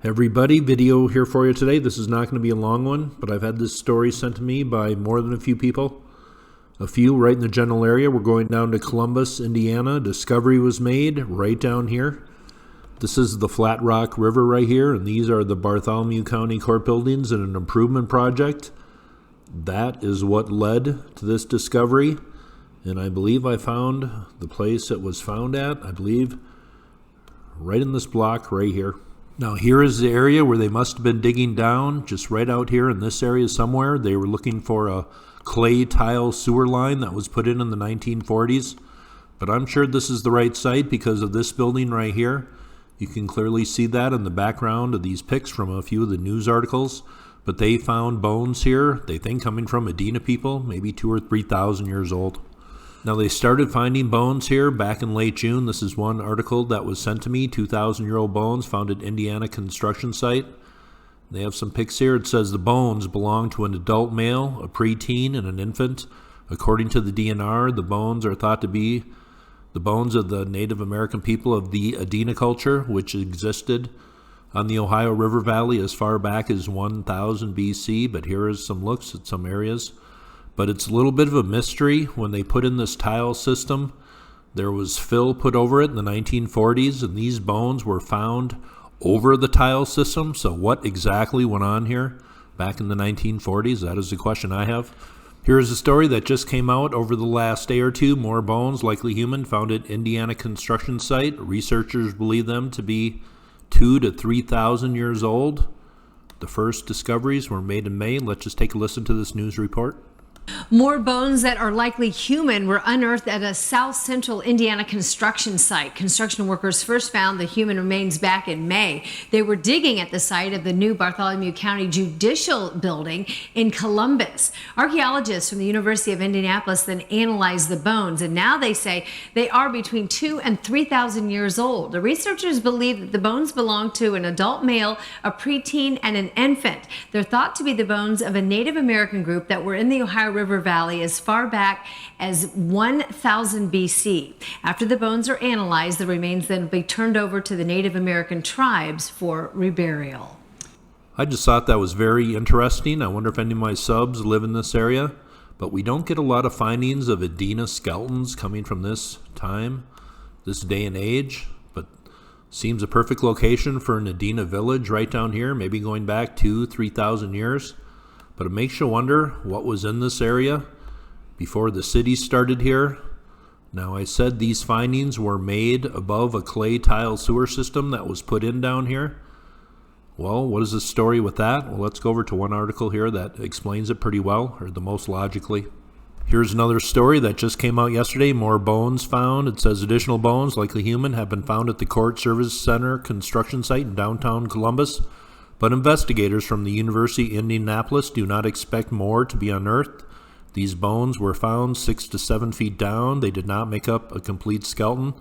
Everybody, video here for you today. This is not going to be a long one, but I've had this story sent to me by more than a few people. A few right in the general area. We're going down to Columbus, Indiana. Discovery was made right down here. This is the Flat Rock River right here, and these are the Bartholomew County Court buildings in an improvement project. That is what led to this discovery, and I believe I found the place it was found at, I believe, right in this block right here. Now here is the area where they must have been digging down, just right out here in this area somewhere. They were looking for a clay tile sewer line that was put in the 1940s. But I'm sure this is the right site because of this building right here. You can clearly see that in the background of these pics from a few of the news articles. But they found bones here, they think coming from Adena people, maybe 2,000 or 3,000 years old. Now they started finding bones here back in late June. This is one article that was sent to me, 2,000-year-old bones found at Indiana construction site. They have some pics here. It says the bones belong to an adult male, a preteen, and an infant. According to the DNR, the bones are thought to be the bones of the Native American people of the Adena Culture, which existed on the Ohio River Valley as far back as 1000 BC. But here is some looks at some areas. But it's a little bit of a mystery. When they put in this tile system, there was fill put over it in the 1940s, and these bones were found over the tile system. So what exactly went on here back in the 1940s? That is the question I have. Here's a story that just came out over the last day or two. More bones, likely human, found at Indiana construction site. Researchers believe them to be 2,000 to 3,000 years old. The first discoveries were made in May. Let's just take a listen to this news report. More bones that are likely human were unearthed at a south central Indiana construction site. Construction workers first found the human remains back in May. They were digging at the site of the new Bartholomew County Judicial Building in Columbus. Archaeologists from the University of Indianapolis then analyzed the bones, and now they say they are between 2,000 and 3,000 years old. The researchers believe that the bones belong to an adult male, a preteen, and an infant. They're thought to be the bones of a Native American group that were in the Ohio River Valley as far back as 1000 BC. After the bones are analyzed, the remains then will be turned over to the Native American tribes for reburial. I just thought that was very interesting. I wonder if any of my subs live in this area, but we don't get a lot of findings of Adena skeletons coming from this time, this day and age, but seems a perfect location for an Adena village right down here, maybe going back 2,000-3,000 years. But it makes you wonder what was in this area before the city started here. Now, I said these findings were made above a clay tile sewer system that was put in down here. Well, what is the story with that? Well, let's go over to one article here that explains it pretty well, or the most logically. Here's another story that just came out yesterday. More bones found. It says additional bones, likely human, have been found at the Court Service Center construction site in downtown Columbus. But investigators from the University of Indianapolis do not expect more to be unearthed. These bones were found 6 to 7 feet down. They did not make up a complete skeleton.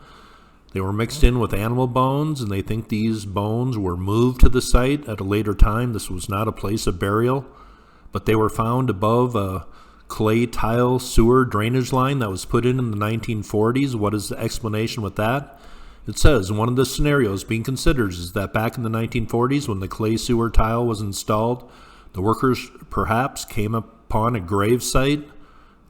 They were mixed in with animal bones, and they think these bones were moved to the site at a later time. This was not a place of burial, but they were found above a clay tile sewer drainage line that was put in the 1940s. What is the explanation with that? It says one of the scenarios being considered is that back in the 1940s, when the clay sewer tile was installed, the workers perhaps came upon a grave site,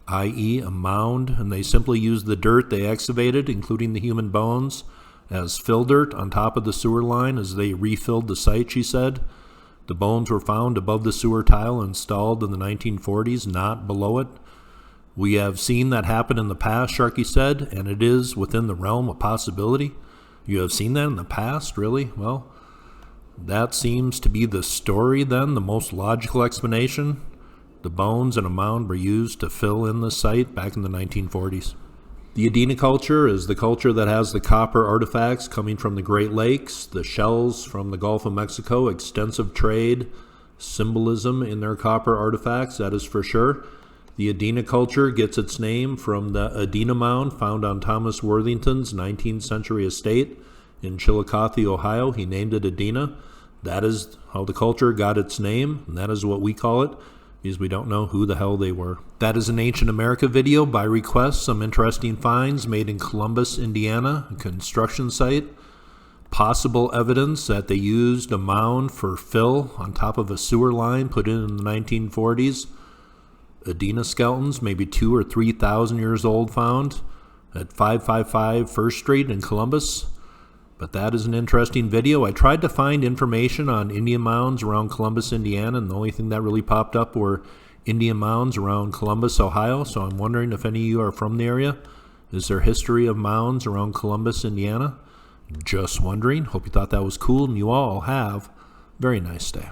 i.e. a mound, and they simply used the dirt they excavated, including the human bones, as fill dirt on top of the sewer line as they refilled the site, she said. The bones were found above the sewer tile installed in the 1940s, not below it. We have seen that happen in the past, Sharkey said, and it is within the realm of possibility. You have seen that in the past, really? Well, that seems to be the story then, the most logical explanation. The bones and a mound were used to fill in the site back in the 1940s. The Adena culture is the culture that has the copper artifacts coming from the Great Lakes, the shells from the Gulf of Mexico, extensive trade, symbolism in their copper artifacts, that is for sure. The Adena culture gets its name from the Adena Mound found on Thomas Worthington's 19th century estate in Chillicothe, Ohio. He named it Adena. That is how the culture got its name, and that is what we call it, because we don't know who the hell they were. That is an Ancient America video by request. Some interesting finds made in Columbus, Indiana, a construction site. Possible evidence that they used a mound for fill on top of a sewer line put in the 1940s. Adena skeletons, maybe 2,000 or 3,000 years old, found at 555 First Street in Columbus. But that is an interesting video. I tried to find information on Indian mounds around Columbus, Indiana, and the only thing that really popped up were Indian mounds around Columbus, Ohio. So I'm wondering if any of you are from the area. Is there history of mounds around Columbus, Indiana? Just wondering. Hope you thought that was cool, and you all have a very nice day.